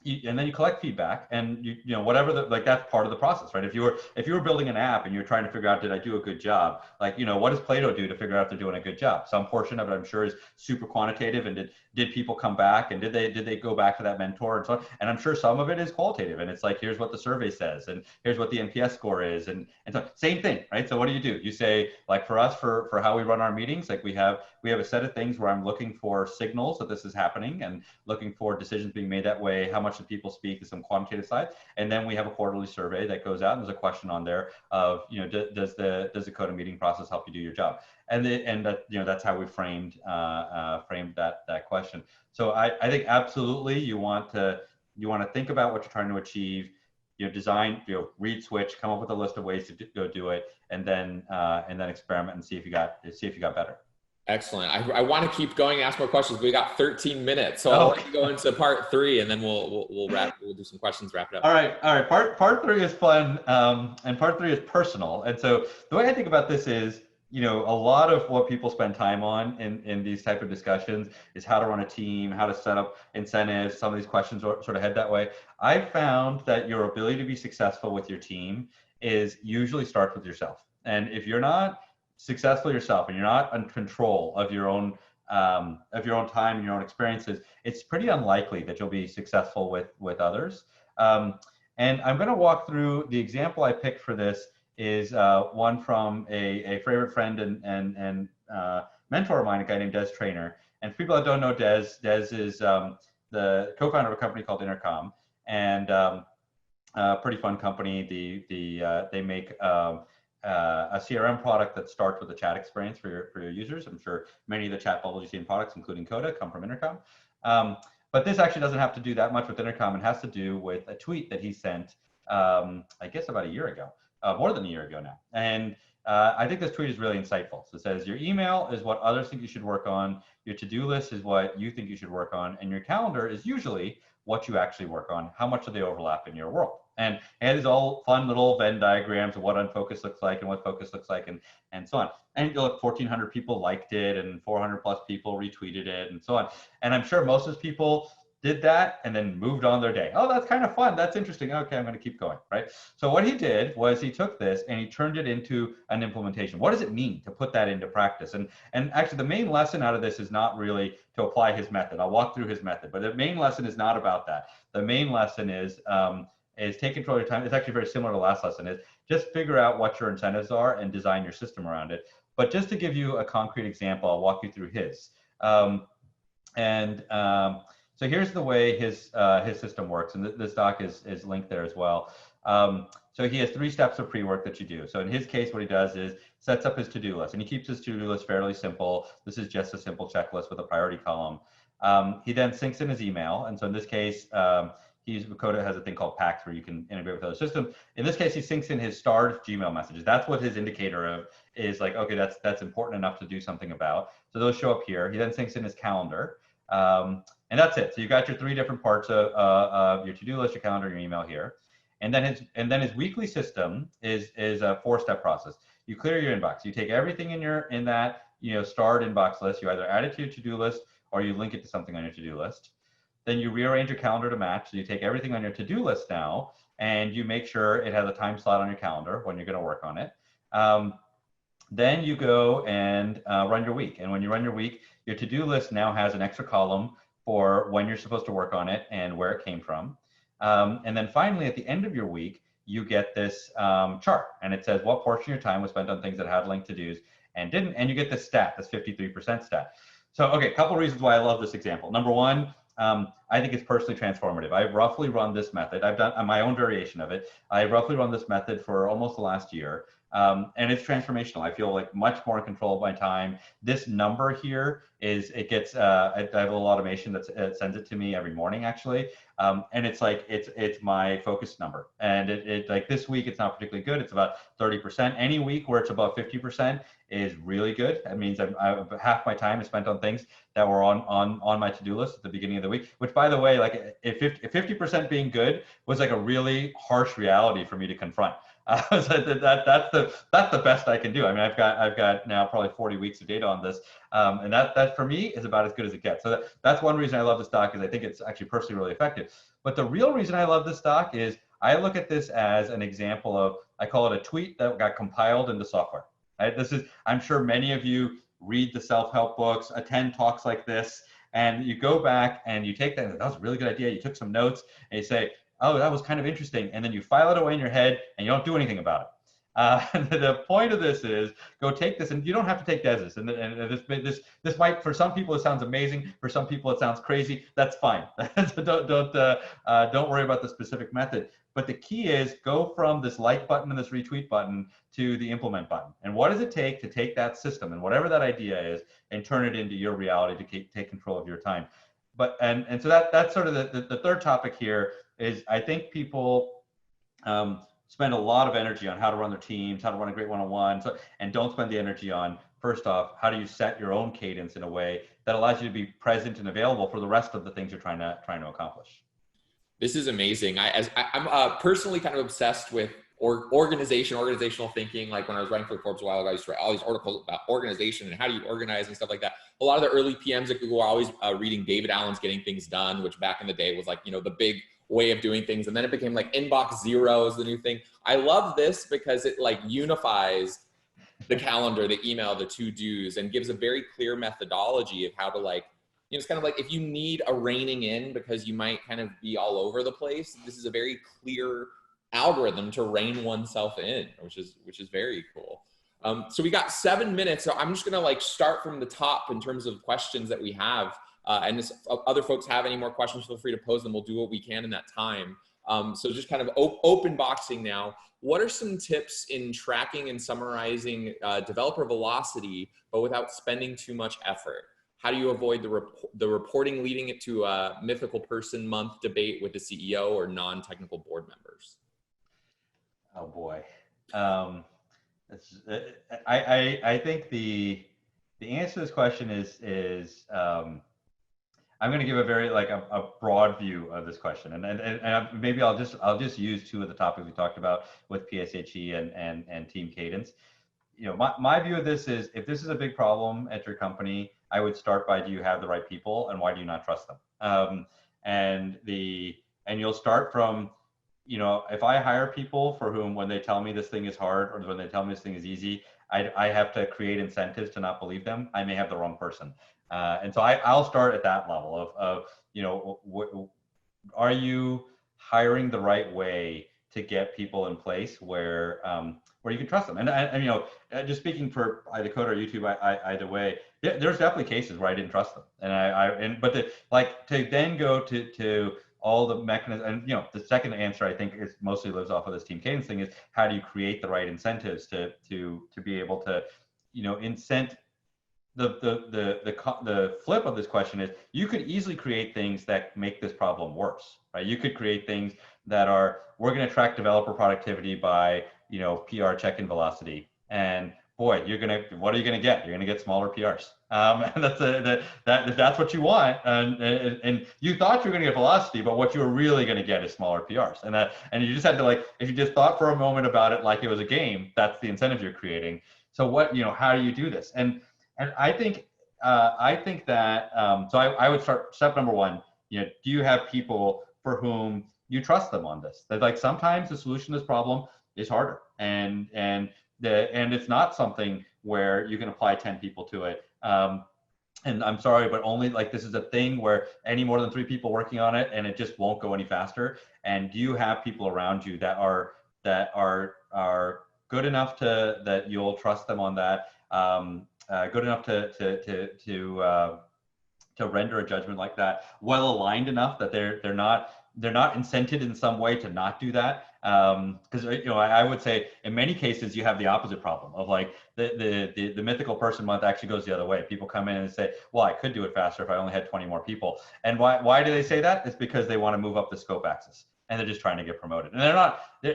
and then you collect feedback, and whatever that's part of the process, right? If you were building an app and you're trying to figure out, did I do a good job? What does Plato do to figure out if they're doing a good job? Some portion of it, I'm sure, is super quantitative, and did people come back, and did they go back to that mentor and so on? And I'm sure some of it is qualitative, and it's like, here's what the survey says, and here's what the NPS score is, and so same thing, right? So what do? You say, like, for us, for how we run our meetings, like we have a set of things where I'm looking for signals that this is happening and looking for decisions being made that way. How much do people speak to some quantitative side? And then we have a quarterly survey that goes out, and there's a question on there of, does the Coda meeting process help you do your job? And that's how we framed that question. So I think absolutely you want to think about what you're trying to achieve, design, read switch, come up with a list of ways to go do it, and then experiment and see if you got better. Excellent. I want to keep going and ask more questions, but we got 13 minutes. So I'll let you go into part 3, and then we'll do some questions, wrap it up. All right. Part 3 is fun. And part 3 is personal. And so the way I think about this is, you know, a lot of what people spend time on in these type of discussions is how to run a team, how to set up incentives. Some of these questions sort of head that way. I found that your ability to be successful with your team is usually starts with yourself. And if you're not successful yourself and you're not in control of your own time and your own experiences, it's pretty unlikely that you'll be successful with others. And I'm going to walk through the example I picked for this is one from a favorite friend and mentor of mine, a guy named Des Trainer. And for people that don't know Des is the co-founder of a company called Intercom, and a pretty fun company. They make a CRM product that starts with a chat experience for your users. I'm sure many of the chat bubbles you see in products, including Coda, come from Intercom. But this actually doesn't have to do that much with Intercom. It has to do with a tweet that he sent, I guess about a year ago. More than a year ago now. And I think this tweet is really insightful. So it says, your email is what others think you should work on. Your to-do list is what you think you should work on. And your calendar is usually what you actually work on. How much do they overlap in your world? And it is all fun little Venn diagrams of what unfocused looks like and what focus looks like and so on. And look, 1,400 people liked it and 400 plus people retweeted it and so on. And I'm sure most of those people did that and then moved on their day. Oh, that's kind of fun. That's interesting. Okay, I'm going to keep going, right? So what he did was he took this and he turned it into an implementation. What does it mean to put that into practice? And actually the main lesson out of this is not really to apply his method. I'll walk through his method, but the main lesson is not about that. The main lesson is take control of your time. It's actually very similar to the last lesson, is just figure out what your incentives are and design your system around it. But just to give you a concrete example, I'll walk you through his. So here's the way his system works, and this doc is linked there as well. So he has 3 steps of pre-work that you do. So in his case, what he does is sets up his to-do list, and he keeps his to-do list fairly simple. This is just a simple checklist with a priority column. He then syncs in his email, and so in this case, Coda has a thing called Packs where you can integrate with other systems. In this case, he syncs in his starred Gmail messages. That's what his indicator of is like, okay, that's important enough to do something about. So those show up here. He then syncs in his calendar. And that's it. So you got your 3 different parts of your to-do list, your calendar, your email here. And then his weekly system is a 4-step process. You clear your inbox. You take everything in that starred inbox list. You either add it to your to-do list or you link it to something on your to-do list. Then you rearrange your calendar to match. So you take everything on your to-do list now and you make sure it has a time slot on your calendar when you're going to work on it. Then you go and run your week. And when you run your week, your to-do list now has an extra column for when you're supposed to work on it and where it came from. And then finally, at the end of your week, you get this chart, and it says what portion of your time was spent on things that had linked to-dos and didn't, and you get this stat, this 53% stat. So, okay, a couple reasons why I love this example. Number one, I think it's personally transformative. I've roughly run this method. I've done my own variation of it. I roughly run this method for almost the last year. And it's transformational. I feel like much more in control of my time. This number here is, it gets, I have a little automation that sends it to me every morning actually. And it's like, it's my focus number. And it like this week, it's not particularly good. It's about 30%. Any week where it's above 50% is really good. That means half my time is spent on things that were on my to-do list at the beginning of the week, which by the way, like if 50% being good was like a really harsh reality for me to confront. So that's the best I can do. I mean, I've got now probably 40 weeks of data on this, and that for me is about as good as it gets. So that's one reason I love this doc, is I think it's actually personally really effective. But the real reason I love this doc is I look at this as an example of, I call it a tweet that got compiled into software. Right? I'm sure many of you read the self-help books, attend talks like this, and you go back and you take that was a really good idea. You took some notes and you say, oh, that was kind of interesting. And then you file it away in your head and you don't do anything about it. The point of this is go take this, and you don't have to take Des's. And this might, for some people, it sounds amazing. For some people, it sounds crazy. That's fine. So don't worry about the specific method. But the key is go from this like button and this retweet button to the implement button. And what does it take to take that system and whatever that idea is and turn it into your reality to take control of your time? But and so that's sort of the third topic here is, I think people spend a lot of energy on how to run their teams, how to run a great one-on-one, and don't spend the energy on, first off, how do you set your own cadence in a way that allows you to be present and available for the rest of the things you're trying to accomplish. This is amazing. I'm personally kind of obsessed with organizational thinking. Like when I was writing for Forbes a while ago, I used to write all these articles about organization and how do you organize and stuff like that. A lot of the early PMs at Google were always reading David Allen's Getting Things Done, which back in the day was like, you know, the big way of doing things. And then it became like inbox zero is the new thing. I love this because it like unifies the calendar, the email, the to-dos, and gives a very clear methodology of how to like, you know, it's kind of like if you need a reining in because you might kind of be all over the place, this is a very clear algorithm to rein oneself in, which is very cool. So we got 7 minutes. So I'm just gonna like start from the top in terms of questions that we have. And if other folks have any more questions, feel free to pose them. We'll do what we can in that time. So just kind of open boxing now. What are some tips in tracking and summarizing developer velocity, but without spending too much effort? How do you avoid the reporting leading it to a mythical person month debate with the CEO or non-technical board members? Oh boy. I think the answer to this question is I'm going to give a very like a broad view of this question, and maybe I'll just use two of the topics we talked about with PSHE and Team Cadence. You know, my view of this is if this is a big problem at your company, I would start by, do you have the right people and why do you not trust them? And you'll start from, you know, if I hire people for whom when they tell me this thing is hard or when they tell me this thing is easy, I have to create incentives to not believe them, I may have the wrong person. And so I'll start at that level of you know, are you hiring the right way to get people in place where you can trust them? And you know, just speaking for either Coda or YouTube, either way, there's definitely cases where I didn't trust them, but to then go to all the mechanisms, and you know, the second answer I think is mostly lives off of this Team Cadence thing, is how do you create the right incentives to be able to, you know, incent. The flip of this question is you could easily create things that make this problem worse, right? You could create things that are, we're going to track developer productivity by, you know, PR check-in velocity, and boy, what are you going to get? You're going to get smaller PRs. And that's what you want. And you thought you were going to get velocity, but what you were really going to get is smaller PRs. And you just had to, like, if you just thought for a moment about it like it was a game, that's the incentive you're creating. So what, you know, how do you do this? And I think that, so I would start step number one, you know, do you have people for whom you trust them on this? That, like, sometimes the solution to this problem is harder, and it's not something where you can apply 10 people to it. And I'm sorry, but only, like, this is a thing where any more than 3 people working on it and it just won't go any faster. And do you have people around you that are good enough that you'll trust them on that? Good enough to render a judgment like that, well aligned enough that they're not incented in some way to not do that. Because you know, I would say in many cases you have the opposite problem of, like, the mythical person month actually goes the other way. People come in and say, well, I could do it faster if I only had 20 more people. And why do they say that? It's because they want to move up the scope axis and they're just trying to get promoted. And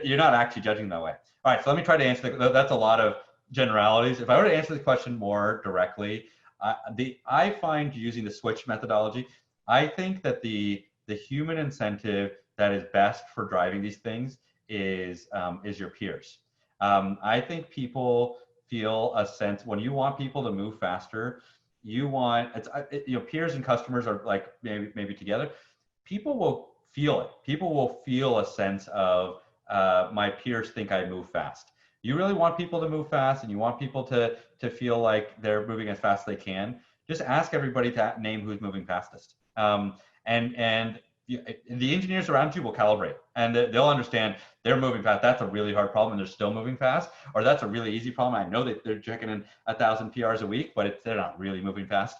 you're not actually judging that way. All right, so let me try to answer that's a lot of generalities. If I were to answer the question more directly, I find using the switch methodology, I think that the human incentive that is best for driving these things is your peers. I think people feel a sense when you want people to move faster, you know, peers and customers are like maybe together. People will feel it. People will feel a sense of my peers think I move fast. You really want people to move fast and you want people to feel like they're moving as fast as they can. Just ask everybody to name who's moving fastest. And the engineers around you will calibrate and they'll understand they're moving fast. That's a really hard problem and they're still moving fast. Or that's a really easy problem. I know that they're checking in 1,000 PRs a week, but they're not really moving fast.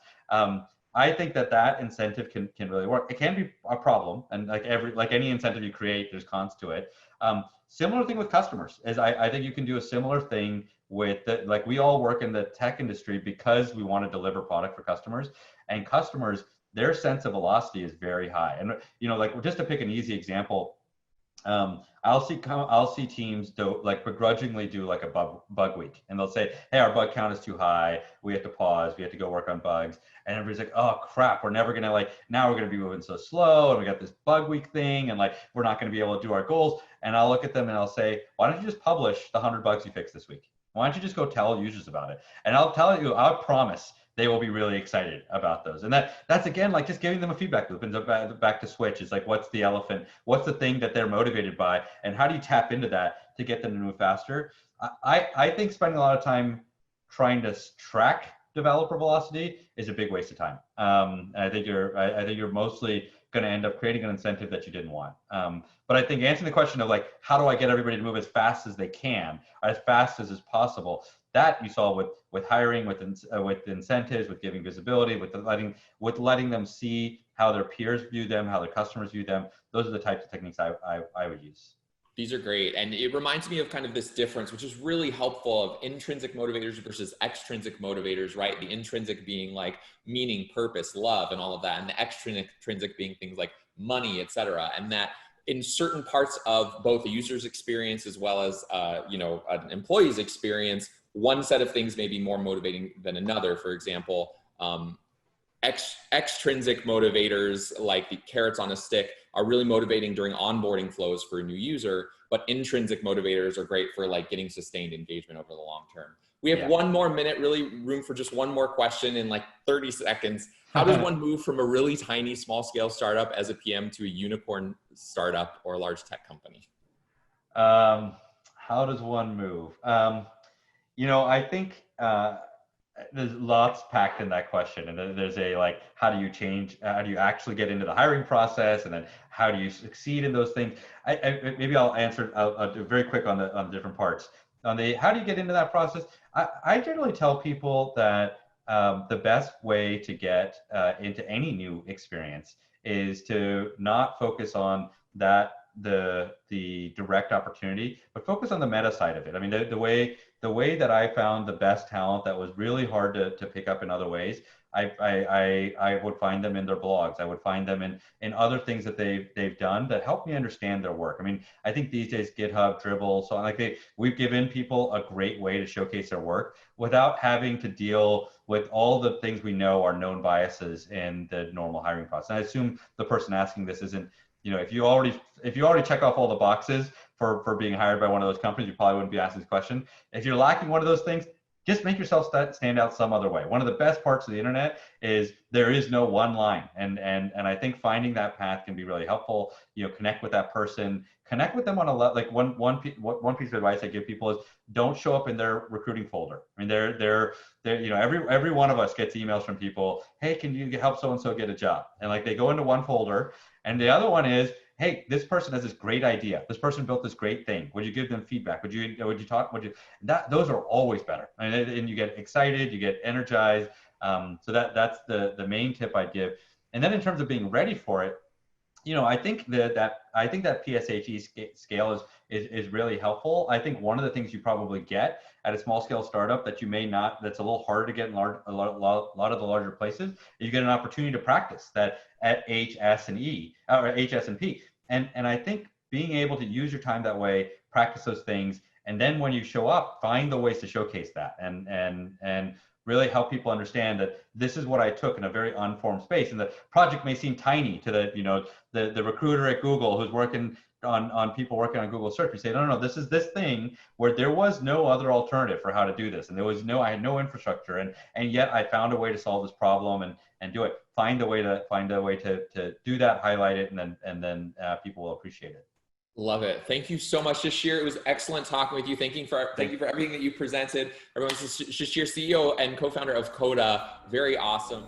I think that incentive can really work. It can be a problem, and like any incentive you create, there's cons to it. Similar thing with customers is I think you can do a similar thing with like we all work in the tech industry because we want to deliver product for customers, and customers, their sense of velocity is very high. And you know, like just to pick an easy example, I'll see teams do like begrudgingly do like a bug week, and they'll say, "Hey, our bug count is too high. We have to pause. We have to go work on bugs." And everybody's like, "Oh crap, we're never gonna like now we're gonna be moving so slow, and we got this bug week thing, and like we're not gonna be able to do our goals." And I'll look at them and I'll say, "Why don't you just publish the 100 bugs you fixed this week? Why don't you just go tell users about it?" And I'll tell you, I promise they will be really excited about those. And that's again like just giving them a feedback loop. And back to switch is like, what's the elephant? What's the thing that they're motivated by? And how do you tap into that to get them to move faster? I think spending a lot of time trying to track developer velocity is a big waste of time. And I think you're mostly going to end up creating an incentive that you didn't want. But I think answering the question of like, how do I get everybody to move as fast as they can, as fast as is possible? That you saw with hiring, with incentives, with giving visibility, with letting them see how their peers view them, how their customers view them. Those are the types of techniques I would use. These are great. And it reminds me of kind of this difference, which is really helpful, of intrinsic motivators versus extrinsic motivators, right? The intrinsic being like meaning, purpose, love, and all of that. And the extrinsic being things like money, et cetera. And that in certain parts of both the user's experience as well as, an employee's experience, one set of things may be more motivating than another. For example, extrinsic motivators like the carrots on a stick are really motivating during onboarding flows for a new user, but intrinsic motivators are great for like getting sustained engagement over the long term. We have one more minute, really room for just one more question in like 30 seconds. How does one move from a really tiny small scale startup as a PM to a unicorn startup or a large tech company? How does one move? I think there's lots packed in that question, and then there's a like, how do you actually get into the hiring process, and then how do you succeed in those things? Maybe I'll answer. I'll do very quick on the different parts. On the how do you get into that process? I generally tell people that the best way to get into any new experience is to not focus on the direct opportunity, but focus on the meta side of it. I mean, the way that I found the best talent that was really hard to pick up in other ways, I would find them in their blogs. I would find them in other things that they've done that help me understand their work. I mean, I think these days GitHub, Dribbble, so like we've given people a great way to showcase their work without having to deal with all the things we know are known biases in the normal hiring process. And I assume the person asking this isn't, if you already check off all the boxes for being hired by one of those companies, you probably wouldn't be asking this question. If you're lacking one of those things, just make yourself stand out some other way. One of the best parts of the internet is there is no one line, and I think finding that path can be really helpful. Connect with that person, connect with them on one piece of advice I give people is don't show up in their recruiting folder. I mean, they're every one of us gets emails from people, hey, can you help so and so get a job? And like they go into one folder, and the other one is, hey, this person has this great idea. This person built this great thing. Would you give them feedback? Would you talk? Those are always better. And you get excited, you get energized. So that's the main tip I'd give. And then in terms of being ready for it, I think that PSHE scale is really helpful. I think one of the things you probably get at a small scale startup that you may not, that's a little harder to get in a lot of the larger places, is you get an opportunity to practice that at H, S, and E, or H, S, and P. And I think being able to use your time that way, practice those things, and then when you show up, find the ways to showcase that and really help people understand that this is what I took in a very unformed space. And the project may seem tiny to the recruiter at Google who's working on people working on Google search. We say, no, this is this thing where there was no other alternative for how to do this. And I had no infrastructure. And yet I found a way to solve this problem and do it. Find a way to do that, highlight it, and then people will appreciate it. Love it. Thank you so much, Shishir. It was excellent talking with you. Thank you for everything that you presented. Everyone, this is Shishir, CEO and co-founder of Coda. Very awesome.